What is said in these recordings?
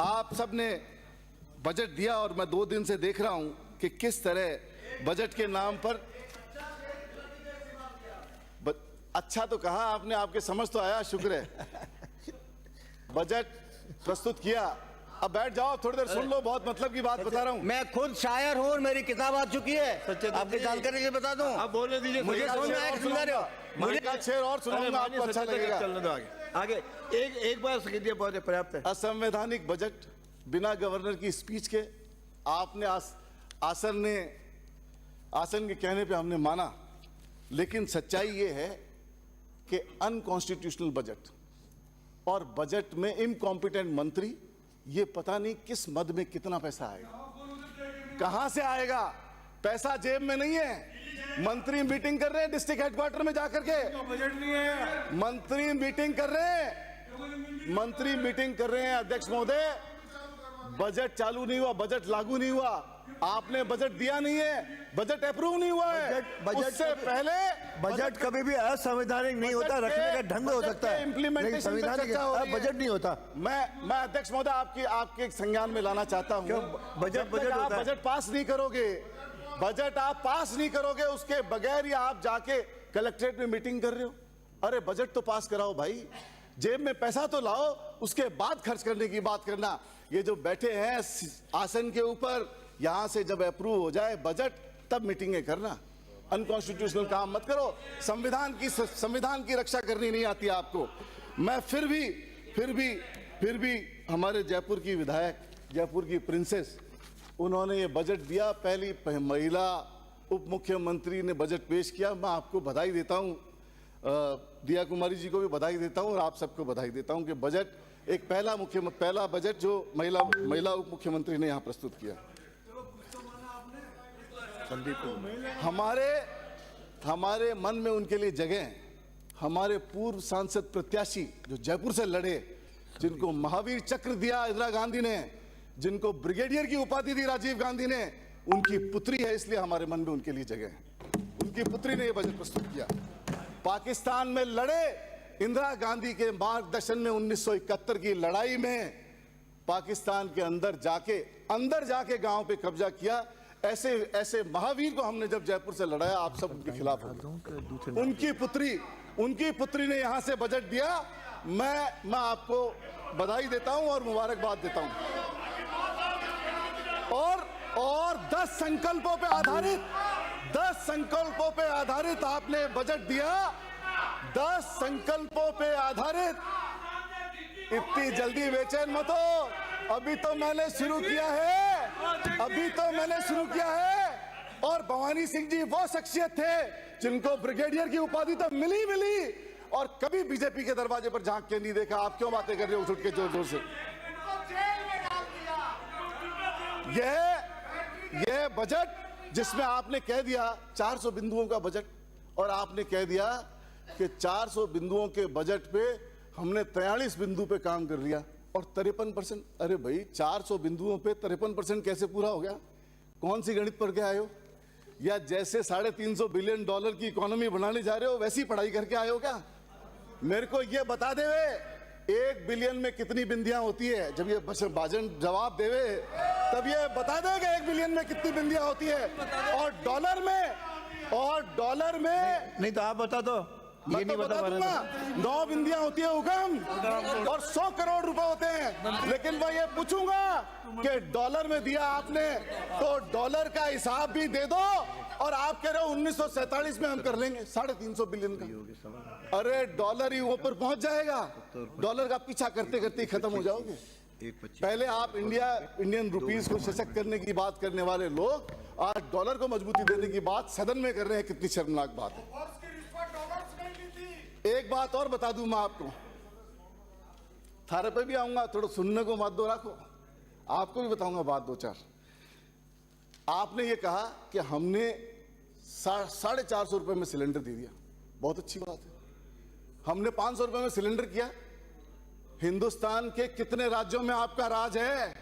आप सब ने बजट दिया और मैं 2 दिन से देख रहा हूं कि किस तरह बजट के नाम पर अच्छा तो कहा आपने, आपके समझ तो आया, शुक्र है। बजट प्रस्तुत किया, अब बैठ जाओ, थोड़ी देर सुन लो, बहुत मतलब की बात बता रहा हूं। मैं खुद शायर हूं और मेरी किताब आ चुकी है, आपकी जानकारी के बता दूं। आप बोलने दीजिए, मुझे समझ में आया, सुन रहे हो? मुझे का शेर और सुनाऊंगा, आपको अच्छा लगेगा। चलने दो आगे आगे। एक बार कह बहुत पर्याप्त है। असंवैधानिक बजट बिना गवर्नर की स्पीच के आपने आसन के कहने पे हमने माना, लेकिन सच्चाई ये है कि अनकॉन्स्टिट्यूशनल बजट और बजट में इनकॉम्पिटेंट मंत्री, ये पता नहीं किस मद में कितना पैसा आएगा, कहां से आएगा। पैसा जेब में नहीं है। मंत्री मीटिंग कर रहे हैं डिस्ट्रिक्ट हेडक्वार्टर में जाकर के, बजट नहीं है। मंत्री मीटिंग कर रहे हैं अध्यक्ष महोदय, बजट चालू नहीं हुआ, बजट लागू नहीं हुआ, आपने बजट दिया नहीं है, बजट अप्रूव नहीं हुआ है। उससे पहले बजट कभी भी असंवैधानिक नहीं होता, रखने का ढंग हो सकता है, इम्प्लीमेंटेशन संविधानिक बजट नहीं होता। मैं अध्यक्ष महोदय आपके संज्ञान में लाना चाहता हूं, बजट पास नहीं करोगे, बजट आप पास नहीं करोगे, उसके बगैर ही आप जाके कलेक्ट्रेट में मीटिंग कर रहे हो। अरे बजट तो पास कराओ भाई, जेब में पैसा तो लाओ, उसके बाद खर्च करने की बात करना। ये जो बैठे हैं आसन के ऊपर, यहां से जब अप्रूव हो जाए बजट तब मीटिंगें करना, अनकॉन्स्टिट्यूशनल काम मत करो। संविधान की रक्षा करनी नहीं आती आपको। मैं फिर भी हमारे जयपुर की विधायक, जयपुर की प्रिंसेस, उन्होंने ये बजट दिया, पहली महिला उप मुख्यमंत्री ने बजट पेश किया। मैं आपको बधाई देता हूं, दिया कुमारी जी को भी बधाई देता हूं और आप सबको बधाई देता हूं कि बजट एक पहला बजट जो महिला उप मुख्यमंत्री ने यहां प्रस्तुत किया। हमारे मन में उनके लिए जगह है। हमारे पूर्व सांसद प्रत्याशी जो जयपुर से लड़े, जिनको महावीर चक्र दिया इंदिरा गांधी ने, जिनको ब्रिगेडियर की उपाधि दी राजीव गांधी ने, उनकी पुत्री है, इसलिए हमारे मन में उनके लिए जगह है। उनकी पुत्री ने यह बजट प्रस्तुत किया। पाकिस्तान में लड़े, इंदिरा गांधी के मार्गदर्शन में 1971 की लड़ाई में पाकिस्तान के अंदर जाके गांव पे कब्जा किया। ऐसे महावीर को हमने जब जयपुर से लड़ाया, आप सब उनके खिलाफ हो। उनकी पुत्री ने यहां से बजट दिया। मैं आपको बधाई देता हूं और मुबारकबाद देता हूं। और 10 संकल्पों पे आधारित आपने बजट दिया। 10 संकल्पों पे आधारित। इतनी जल्दी बेचैन मत हो, अभी तो मैंने शुरू किया है। और भवानी सिंह जी वो शख्सियत थे जिनको ब्रिगेडियर की उपाधि तो मिली और कभी बीजेपी के दरवाजे पर झांक के नहीं देखा। आप क्यों बातें कर रहे हो उठ के जोर जोर से? यह बजट जिसमें आपने कह दिया 400 बिंदुओं का बजट, और आपने कह दिया कि 400 बिंदुओं के बजट पे हमने 43 बिंदु पे काम कर लिया और 53%। अरे भाई 400 बिंदुओं पे 53% कैसे पूरा हो गया? कौन सी गणित पढ़ के आए हो? या जैसे $350 बिलियन की इकोनॉमी बनाने जा रहे हो वैसी पढ़ाई करके आए हो क्या? मेरे को ये बता देवे 1 बिलियन में कितनी बिंदियां होती है। जब ये भाजन जवाब देवे तब ये बता देगा 1 बिलियन में कितनी बिंदियां होती है। और डॉलर में नहीं तो आप बता दो। ये नहीं बता दूंगा। 9 बिंदियां होती है हुकम, और 100 करोड़ रुपए होते हैं। लेकिन मैं ये पूछूंगा कि डॉलर में दिया आपने तो डॉलर का हिसाब भी दे दो। और आप कह रहे हो 1947 में हम कर लेंगे 350 बिलियन का। अरे डॉलर ही ऊपर पहुंच जाएगा। डॉलर का पीछा करते करते खत्म हो जाओगे। पहले आप इंडियन रुपीस को सशक्त करने की बात करने वाले लोग आज डॉलर को मजबूती देने की बात सदन में कर रहे हैं। कितनी शर्मनाक बात है। एक बात और बता दूं मैं आपको, थारे पे भी आऊंगा, थोड़ा सुनने को मत दो रखो, आपको भी बताऊंगा बात 2-4। आपने ये कहा कि हमने 450 रुपए में सिलेंडर दे दिया, बहुत अच्छी बात है। हमने 500 रुपए में सिलेंडर किया। हिंदुस्तान के कितने राज्यों में आपका राज है?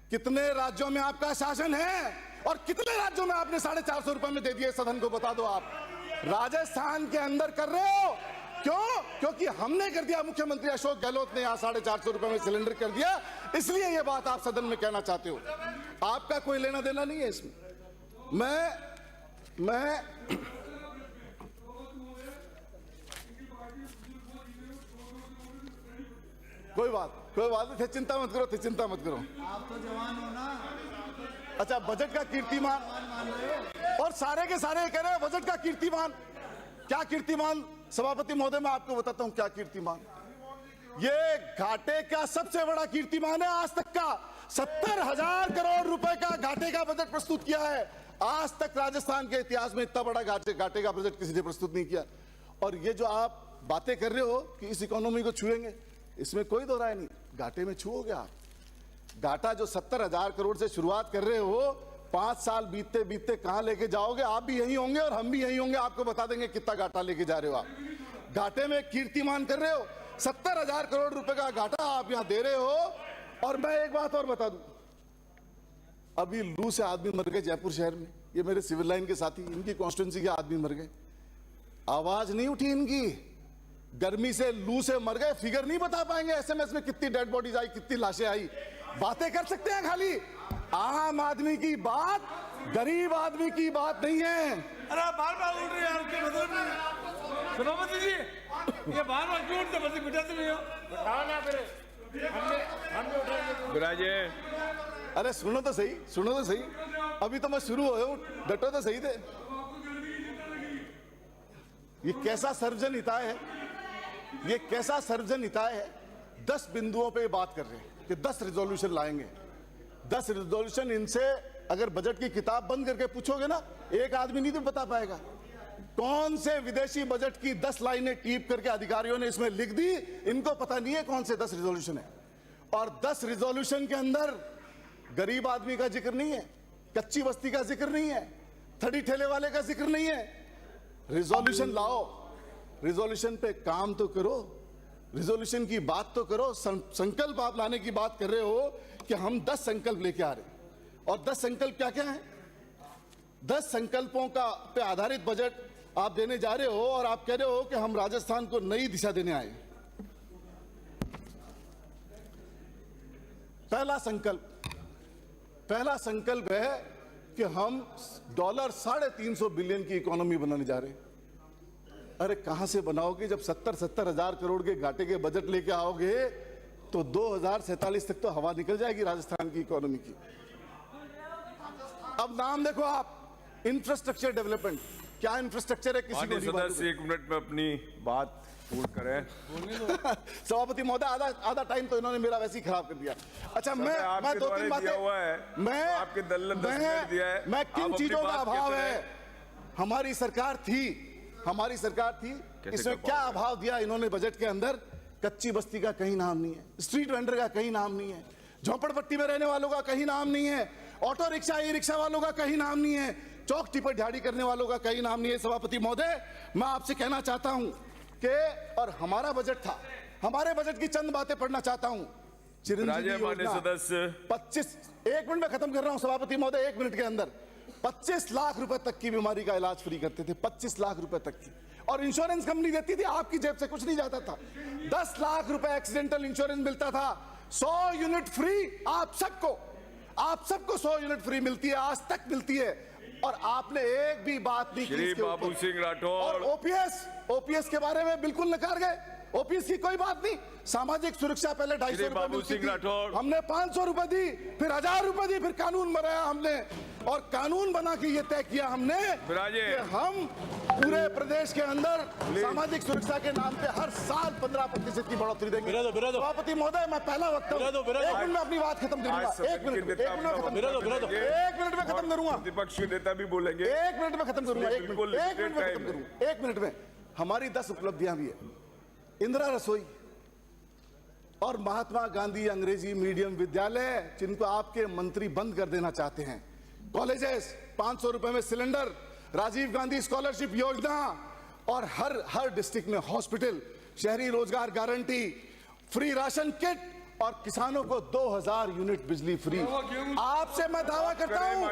कितने राज्यों में आपका शासन है? और कितने राज्यों में आपने 450 रुपए में दे दिए? सदन को बता दो। आप राजस्थान के अंदर कर रहे हो। क्यों? क्योंकि हमने कर दिया। मुख्यमंत्री अशोक गहलोत ने यहां 450 रुपए में सिलेंडर कर दिया। इसलिए ये बात आप सदन में कहना चाहते हो। आपका कोई लेना देना नहीं है इसमें। मैं कोई बात नहीं, चिंता मत करो, चिंता मत करो। आप तो जवान हो ना। अच्छा, बजट का कीर्तिमान, और सारे के सारे कह रहे हैं बजट का कीर्तिमान। क्या कीर्तिमान सभापति महोदय, मैं आपको बताता हूं क्या कीर्तिमान। ये घाटे का सबसे बड़ा कीर्तिमान है आज तक का। 70,000 करोड़ रुपए का घाटे का बजट प्रस्तुत किया है। आज तक राजस्थान के इतिहास में इतना बड़ा घाटे का बजट किसी ने प्रस्तुत नहीं किया। और ये जो आप बातें कर रहे हो कि इस इकोनॉमी को छुएंगे, इसमें कोई दो राय नहीं। घाटे में छुओगे आप। घाटा जो 70,000 करोड़ से शुरुआत कर रहे हो, 5 साल बीतते बीतते कहां लेके जाओगे। आप भी यही होंगे और हम भी यही होंगे, आपको बता देंगे कितना घाटा लेके जा रहे हो आप। घाटे में कीर्तिमान कर रहे हो, 70,000 करोड़ रुपए का घाटा आप यहां दे रहे हो। और मैं एक बात और बता दूं, अभी लू से आदमी मर गए जयपुर शहर में। ये मेरे सिविल लाइन के साथी, इनकी कॉन्स्टिट्यूंसी के आदमी मर गए, आवाज नहीं उठी इनकी। गर्मी से, लू से मर गए, फिगर नहीं बता पाएंगे एसएमएस में कितनी डेड बॉडीज आई, कितनी लाशें आई। बातें कर सकते हैं खाली, आम आदमी की बात, गरीब आदमी की बात नहीं है। अरे बार बार उठ रहे यार, क्या मतलब नहीं। सभापति जी, ये बार बार क्यों उठते, बस बिठाते नहीं हो। बिठाओ ना फिर, हमने उठाया विराजे। अरे सुनो तो सही, अभी तो मैं शुरू हो हूं, डटो तो सही थे। ये कैसा सर्वजन हिताय है, ये कैसा सर्वजन हिताय है। 10 बिंदुओं पे बात कर रहे हैं कि 10 रिजोल्यूशन लाएंगे। 10 रिजोल्यूशन, इनसे अगर बजट की किताब बंद करके पूछोगे ना, एक आदमी नहीं तो बता पाएगा कौन से विदेशी बजट की 10 लाइनें टीप करके अधिकारियों ने इसमें लिख दी। इनको पता नहीं है कौन से 10 रिजोल्यूशन है। और 10 रिजोल्यूशन के अंदर गरीब आदमी का जिक्र नहीं है, कच्ची बस्ती का जिक्र नहीं है, थड़ी ठेले वाले का जिक्र नहीं है। रिजोल्यूशन लाओ, रिजोल्यूशन पे काम तो करो, रिजोल्यूशन की बात तो करो। संकल्प आप लाने की बात कर रहे हो कि हम 10 संकल्प लेके आ रहे हैं। और 10 संकल्प क्या क्या हैं? 10 संकल्पों का पे आधारित बजट आप देने जा रहे हो और आप कह रहे हो कि हम राजस्थान को नई दिशा देने आए। पहला संकल्प है कि हम $350 बिलियन की इकोनॉमी बनाने जा रहे हैं। अरे कहां से बनाओगे जब 70,000 करोड़ के घाटे के बजट लेके आओगे तो 2047 तक तो हवा निकल जाएगी राजस्थान की इकोनॉमी की। अब नाम देखो आप, इंफ्रास्ट्रक्चर डेवलपमेंट। क्या इंफ्रास्ट्रक्चर है किसी को नहीं मालूम। सदस्य 1 मिनट में अपनी बात पूर्ण करें। सभापति महोदय, आधा टाइम तो इन्होंने मेरा वैसे ही खराब कर दिया। अच्छा, मैं 2-3 बातें, मैं आपके दल ने 10 मिनट दिया है। मैं किन चीजों का अभाव है। हमारी सरकार थी, इसमें क्या अभाव दिया इन्होंने बजट के अंदर। कच्ची बस्ती का कहीं नाम नहीं है, स्ट्रीट वेंडर का कहीं नाम नहीं है, झोपड़पट्टी में रहने वालों का कहीं नाम नहीं है, ऑटो रिक्शा, ई रिक्शा वालों का कहीं नाम नहीं है, चौक टिपट झाड़ी करने वालों का कहीं नाम नहीं है। सभापति महोदय, मैं आपसे कहना चाहता हूं कि, और हमारा बजट था, हमारे बजट की चंद बातें पढ़ना चाहता हूं। चिरंजीवी योजना, सदस्य 25, 1 मिनट में खत्म कर रहा हूं सभापति महोदय, 1 मिनट के अंदर 25 लाख रुपए तक की बीमारी का इलाज फ्री करते थे, 25 लाख रुपए तक की। और इंश्योरेंस कंपनी देती थी, आपकी जेब से कुछ नहीं जाता था। 10 लाख रुपए एक्सीडेंटल इंश्योरेंस मिलता था। 100 यूनिट फ्री आप सबको 100 यूनिट फ्री मिलती है, आज तक मिलती है। और आपने एक भी बात नहीं की श्री इसके बाबू ऊपर। सिंह राठौर। और ओपीएस के बारे में बिल्कुल नकार गए। ओपीएस की कोई बात नहीं। सामाजिक सुरक्षा पहले 250 रुपए मिलती थी, हमने 500 रुपए दी, फिर 1000 रुपए दी, फिर कानून बनाया हमने। और कानून बना के ये तय किया हमने कि हम पूरे प्रदेश के अंदर सामाजिक सुरक्षा के नाम पे हर साल 15% की बढ़ोतरी देंगे। सभापति महोदय, मैं पहला वक्त 1 मिनट में अपनी बात खत्म करूंगा। 1 मिनट में खत्म करूंगा। विपक्ष के नेता भी बोलेंगे। 1 मिनट में खत्म करूंगा। 1 मिनट में हमारी 10 उपलब्धियां भी है। इंदिरा रसोई और महात्मा गांधी अंग्रेजी मीडियम विद्यालय, जिनको आपके मंत्री बंद कर देना चाहते हैं। कॉलेजेस, 500 रुपए में सिलेंडर, राजीव गांधी स्कॉलरशिप योजना, और हर डिस्ट्रिक्ट में हॉस्पिटल, शहरी रोजगार गारंटी, फ्री राशन किट, और किसानों को 2000 यूनिट बिजली फ्री। आपसे मैं दावा करता हूं